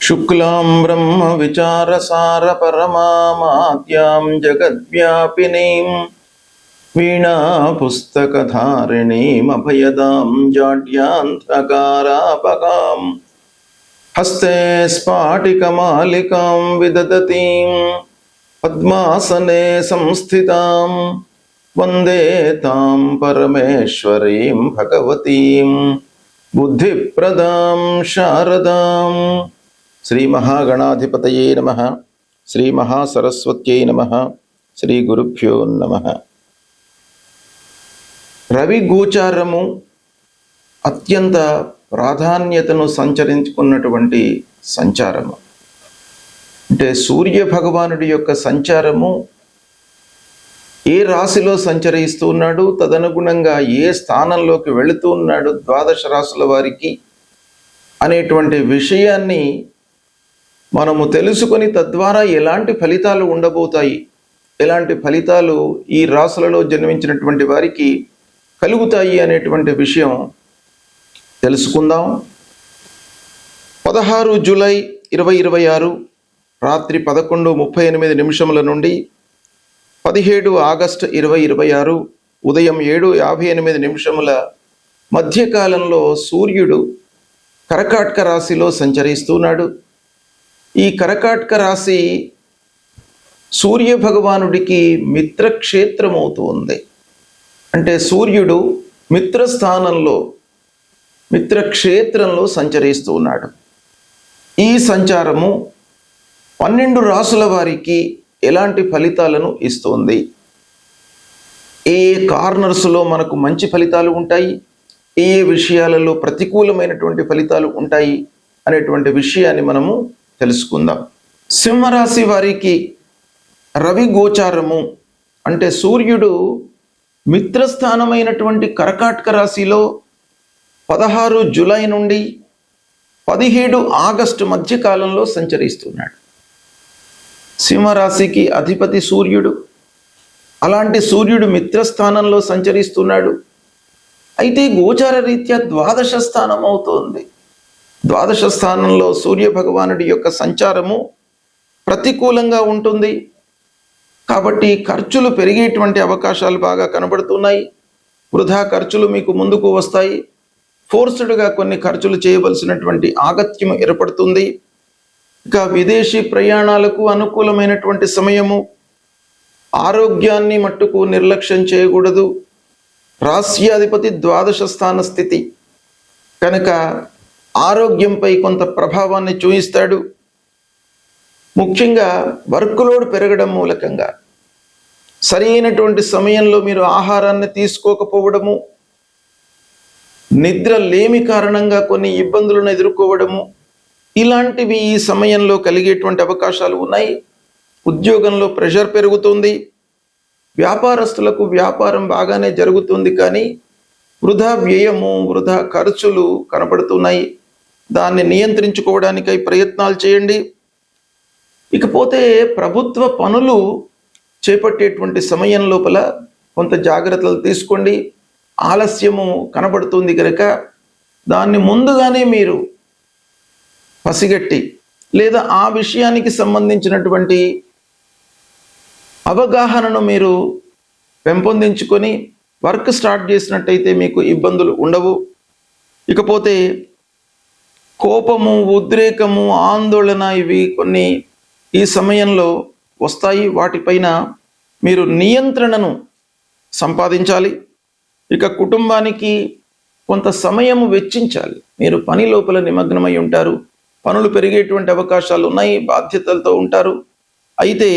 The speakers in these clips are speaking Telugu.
శుక్లాం బ్రహ్మ విచారసార పరమామాద్యాం జగద్వ్యాపినీం వీణా పుస్తకధారిణీం అభయదాం జాడ్యాంధకారాపకాం హస్తే స్ఫాటికమాలికాం విదదతీం పద్మాసనే సంస్థితాం వందే తాం పరమేశ్వరీం భగవతీం బుద్ధిప్రదాం శారదాం. శ్రీ మహాగణాధిపతయే నమః. శ్రీ మహాసరస్వత్యై నమః. శ్రీ గురుభ్యో నమః. రవి గోచారము అత్యంత ప్రాధాన్యతను సంచరించుకున్నటువంటి సంచారము. అంటే సూర్య భగవానుడి యొక్క సంచారము ఏ రాశిలో సంచరిస్తూ ఉన్నాడు, తదనుగుణంగా ఏ స్థానంలోకి వెళుతూ ఉన్నాడు ద్వాదశ రాశుల వారికి అనేటువంటి విషయాన్ని మనము తెలుసుకొని తద్వారా ఎలాంటి ఫలితాలు ఉండబోతాయి, ఎలాంటి ఫలితాలు ఈ రాశులలో జన్మించినటువంటి వారికి కలుగుతాయి అనేటువంటి విషయం తెలుసుకుందాం. 16 జూలై 2026 రాత్రి 11:38 నుండి 17 ఆగస్టు 2026 ఉదయం 7:58 మధ్యకాలంలో సూర్యుడు కర్కాటక రాశిలో సంచరిస్తున్నాడు. ఈ కర్కాటక రాశి సూర్య భగవానుడికి మిత్రక్షేత్రమవుతుంది. అంటే సూర్యుడు మిత్రక్షేత్రంలో సంచరిస్తూ ఉన్నాడు. ఈ సంచారము 12 రాశుల వారికి ఎలాంటి ఫలితాలను ఇస్తుంది, ఏ కార్నర్స్లో మనకు మంచి ఫలితాలు ఉంటాయి, ఏ విషయాలలో ప్రతికూలమైనటువంటి ఫలితాలు ఉంటాయి అనేటువంటి విషయాన్ని మనము తెలుసుకుందాం. సింహరాశి వారికి రవి గోచారము అంటే సూర్యుడు మిత్రస్థానమైనటువంటి కర్కాటక రాశిలో 16 జూలై నుండి 17 ఆగస్టు మధ్యకాలంలో సంచరిస్తున్నాడు. సింహరాశికి అధిపతి సూర్యుడు. అలాంటి సూర్యుడు మిత్రస్థానంలో సంచరిస్తున్నాడు. అయితే గోచార రీత్యా ద్వాదశ స్థానం అవుతోంది. ద్వాదశ స్థానంలో సూర్య భగవానుడి యొక్క సంచారము ప్రతికూలంగా ఉంటుంది. కాబట్టి ఖర్చులు పెరిగేటువంటి అవకాశాలు బాగా కనబడుతున్నాయి. వృధా ఖర్చులు మీకు ముందుకు వస్తాయి. ఫోర్స్డ్గా కొన్ని ఖర్చులు చేయవలసినటువంటి ఆగత్యం ఏర్పడుతుంది. ఇక విదేశీ ప్రయాణాలకు అనుకూలమైనటువంటి సమయము. ఆరోగ్యాన్ని మట్టుకు నిర్లక్ష్యం చేయకూడదు. రాశ్యాధిపతి ద్వాదశ స్థాన స్థితి కనుక ఆరోగ్యంపై కొంత ప్రభావాన్ని చూపిస్తాడు. ముఖ్యంగా వర్క్ లోడ్ పెరగడం మూలకంగా సరైనటువంటి సమయంలో మీరు ఆహారాన్ని తీసుకోకపోవడము, నిద్ర లేమి కారణంగా కొన్ని ఇబ్బందులను ఎదుర్కోవడము, ఇలాంటివి ఈ సమయంలో కలిగేటువంటి అవకాశాలు ఉన్నాయి. ఉద్యోగంలో ప్రెషర్ పెరుగుతుంది. వ్యాపారస్తులకు వ్యాపారం బాగానే జరుగుతుంది, కానీ వృధా వ్యయము, వృధా ఖర్చులు కనబడుతున్నాయి. దాన్ని నియంత్రించుకోవడానికై ప్రయత్నాలు చేయండి. ఇకపోతే ప్రభుత్వ పనులు చేపట్టేటువంటి సమయం లోపల కొంత జాగ్రత్తలు తీసుకోండి. ఆలస్యము కనబడుతుంది కనుక దాన్ని ముందుగానే మీరు పసిగట్టి లేదా ఆ విషయానికి సంబంధించినటువంటి అవగాహనను మీరు పెంపొందించుకొని వర్క్ స్టార్ట్ చేసినట్టయితే మీకు ఇబ్బందులు ఉండవు. ఇకపోతే కోపము, ఉద్రేకము, ఆందోళన ఇవి కొన్ని ఈ సమయంలో వస్తాయి. వాటిపైన మీరు నియంత్రణను సంపాదించాలి. ఇక కుటుంబానికి కొంత సమయం వెచ్చించాలి. మీరు పని లోపల నిమగ్నమై ఉంటారు. పనులు పెరిగేటువంటి అవకాశాలు ఉన్నాయి. బాధ్యతలతో ఉంటారు. అయితే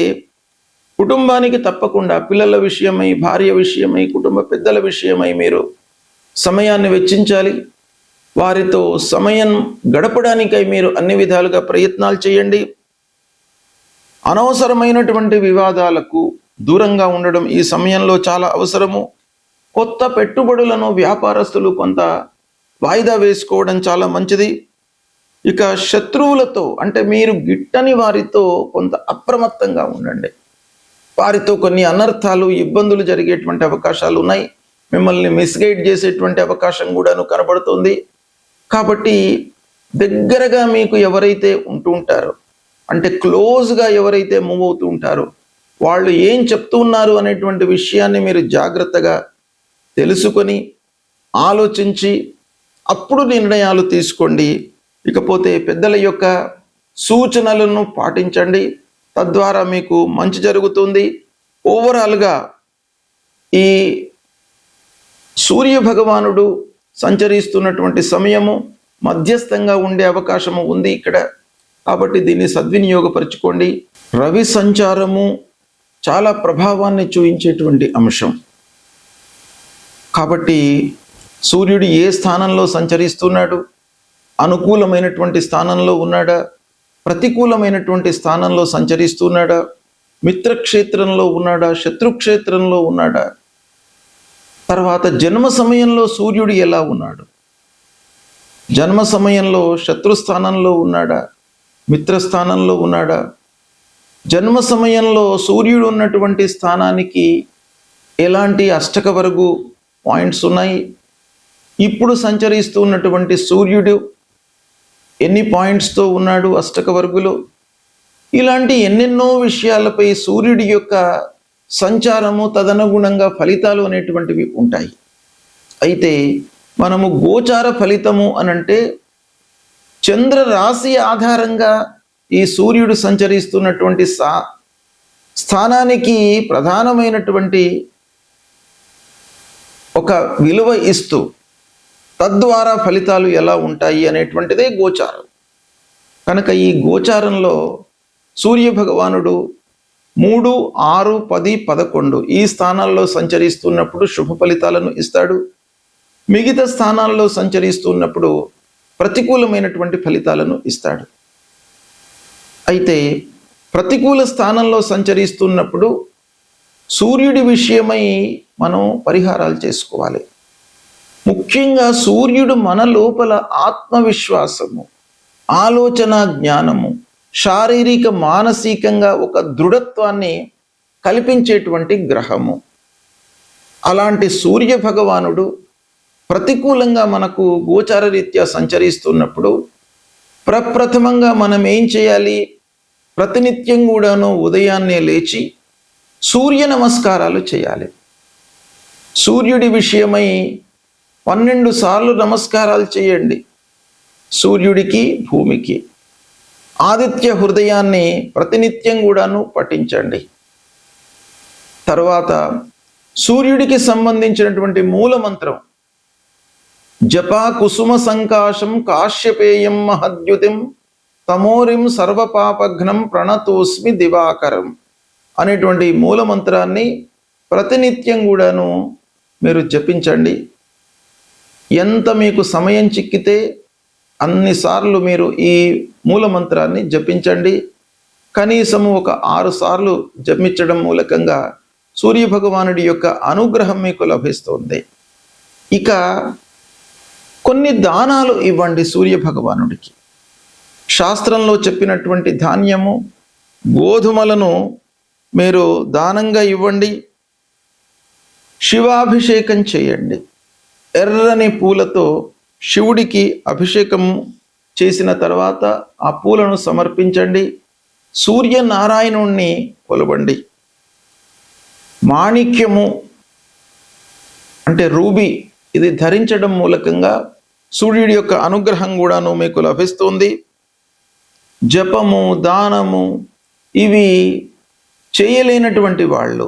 కుటుంబానికి తప్పకుండా పిల్లల విషయమై, భార్య విషయమై, కుటుంబ పెద్దల విషయమై మీరు సమయాన్ని వెచ్చించాలి. వారితో సమయం గడపడానికై మీరు అన్ని విధాలుగా ప్రయత్నాలు చేయండి. అనవసరమైనటువంటి వివాదాలకు దూరంగా ఉండడం ఈ సమయంలో చాలా అవసరము. కొత్త పెట్టుబడులను వ్యాపారస్తులు కొంత వాయిదా వేసుకోవడం చాలా మంచిది. ఇక శత్రువులతో అంటే మీరు గిట్టని వారితో కొంత అప్రమత్తంగా ఉండండి. వారితో కొన్ని అనర్థాలు, ఇబ్బందులు జరిగేటువంటి అవకాశాలు ఉన్నాయి. మిమ్మల్ని మిస్గైడ్ చేసేటువంటి అవకాశం కూడాను కనబడుతుంది. కాబట్టి దగ్గరగా మీకు ఎవరైతే ఉంటూ ఉంటారో, అంటే క్లోజ్గా ఎవరైతే మూవ్ అవుతూ ఉంటారో, వాళ్ళు ఏం చెప్తూ ఉన్నారు అనేటువంటి విషయాన్ని మీరు జాగ్రత్తగా తెలుసుకొని ఆలోచించి అప్పుడు నిర్ణయాలు తీసుకోండి. ఇకపోతే పెద్దల యొక్క సూచనలను పాటించండి, తద్వారా మీకు మంచి జరుగుతుంది. ఓవరాల్గా ఈ సూర్య భగవానుడు సంచరిస్తున్నటువంటి సమయము మధ్యస్థంగా ఉండే అవకాశము ఉంది ఇక్కడ, కాబట్టి దీన్ని సద్వినియోగపరచుకోండి. రవి సంచారము చాలా ప్రభావాన్ని చూపించేటువంటి అంశం. కాబట్టి సూర్యుడు ఏ స్థానంలో సంచరిస్తున్నాడు, అనుకూలమైనటువంటి స్థానంలో ఉన్నాడా, ప్రతికూలమైనటువంటి స్థానంలో సంచరిస్తున్నాడా, మిత్రక్షేత్రంలో ఉన్నాడా, శత్రుక్షేత్రంలో ఉన్నాడా, తర్వాత జన్మ సమయంలో సూర్యుడు ఎలా ఉన్నాడు, జన్మ సమయంలో శత్రుస్థానంలో ఉన్నాడా, మిత్రస్థానంలో ఉన్నాడా, జన్మ సమయంలో సూర్యుడు ఉన్నటువంటి స్థానానికి ఎలాంటి అష్టక వరకు పాయింట్స్ ఉన్నాయి, ఇప్పుడు సంచరిస్తూ ఉన్నటువంటి సూర్యుడు ఎన్ని పాయింట్స్తో ఉన్నాడు అష్టక వర్గులో, ఇలాంటి ఎన్నెన్నో విషయాలపై సూర్యుడి యొక్క సంచారము తదనుగుణంగా ఫలితాలు అనేటువంటివి ఉంటాయి. అయితే మనము గోచార ఫలితము అనంటే చంద్ర రాశి ఆధారంగా ఈ సూర్యుడు సంచరిస్తున్నటువంటి స్థానానికి ప్రధానమైనటువంటి ఒక విలువ ఇస్తూ తద్వారా ఫలితాలు ఎలా ఉంటాయి అనేటువంటిదే గోచారం. కనుక ఈ గోచారంలో సూర్య భగవానుడు 3, 6, 10, 11 ఈ స్థానాల్లో సంచరిస్తున్నప్పుడు శుభ ఫలితాలను ఇస్తాడు. మిగతా స్థానాల్లో సంచరిస్తున్నప్పుడు ప్రతికూలమైనటువంటి ఫలితాలను ఇస్తాడు. అయితే ప్రతికూల స్థానంలో సంచరిస్తున్నప్పుడు సూర్యుడి విషయమై మనం పరిహారాలు చేసుకోవాలి. ముఖ్యంగా సూర్యుడు మన లోపల ఆత్మవిశ్వాసము, ఆలోచన జ్ఞానము, శారీరక మానసికంగా ఒక దృఢత్వాన్ని కల్పించేటువంటి గ్రహము. అలాంటి సూర్య భగవానుడు ప్రతికూలంగా మనకు గోచార రీత్యా సంచరిస్తున్నప్పుడు ప్రప్రథమంగా మనం ఏం చేయాలి? ప్రతినిత్యం కూడాను ఉదయాన్నే లేచి సూర్య నమస్కారాలు చేయాలి. సూర్యుడి విషయమై 12 సార్లు నమస్కారాలు చేయండి. సూర్యుడికి, భూమికి. ఆదిత్య హృదయాన్ని ప్రతినిత్యం కూడాను పఠించండి. తర్వాత సూర్యుడికి సంబంధించినటువంటి మూల మంత్రం జపా కుసుమ సంకాశం కాశ్యపేయం మహద్యుతిం తమోరిం సర్వపాపఘ్నం ప్రణతోస్మి దివాకరం అనేటువంటి మూల మంత్రాన్ని ప్రతినిత్యం కూడాను మీరు జపించండి. ఎంత మీకు సమయం చిక్కితే అన్నిసార్లు మీరు ఈ మూల మంత్రాన్ని జపించండి. కనీసము ఒక 6 సార్లు జపించడం మూలకంగా సూర్య భగవానుడి యొక్క అనుగ్రహం మీకు లభిస్తుంది. ఇక కొన్ని దానాలు ఇవ్వండి సూర్య భగవానుడికి. శాస్త్రంలో చెప్పినటువంటి ధాన్యము, గోధుమలను మీరు దానంగా ఇవ్వండి. శివాభిషేకం చేయండి. ఎర్రని పూలతో శివుడికి అభిషేకం చేసిన తర్వాత ఆ పూలను సమర్పించండి. సూర్యనారాయణుణ్ణి కొలవండి. మాణిక్యము అంటే రూబీ ఇది ధరించడం మూలకంగా సూర్యుడి యొక్క అనుగ్రహం కూడాను మీకు లభిస్తుంది. జపము, దానము ఇవి చేయలేనటువంటి వాళ్ళు,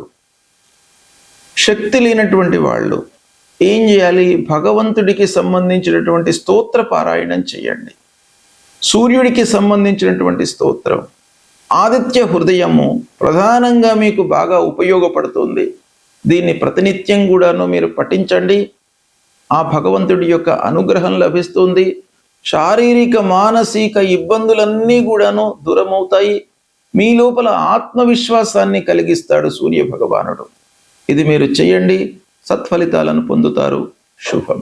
శక్తి లేనటువంటి వాళ్ళు ఏం చేయాలి? భగవంతుడికి సంబంధించినటువంటి స్తోత్ర పారాయణం చేయండి. సూర్యుడికి సంబంధించినటువంటి స్తోత్రం ఆదిత్య హృదయము ప్రధానంగా మీకు బాగా ఉపయోగపడుతుంది. దీన్ని ప్రతినిత్యం కూడాను మీరు పఠించండి. ఆ భగవంతుడి యొక్క అనుగ్రహం లభిస్తుంది. శారీరక మానసిక ఇబ్బందులన్నీ కూడాను దూరమవుతాయి. మీ లోపల ఆత్మవిశ్వాసాన్ని కలిగిస్తాడు సూర్య భగవానుడు. ఇది మీరు చేయండి, సత్ఫలితాలను పొందుతారు. శుభం.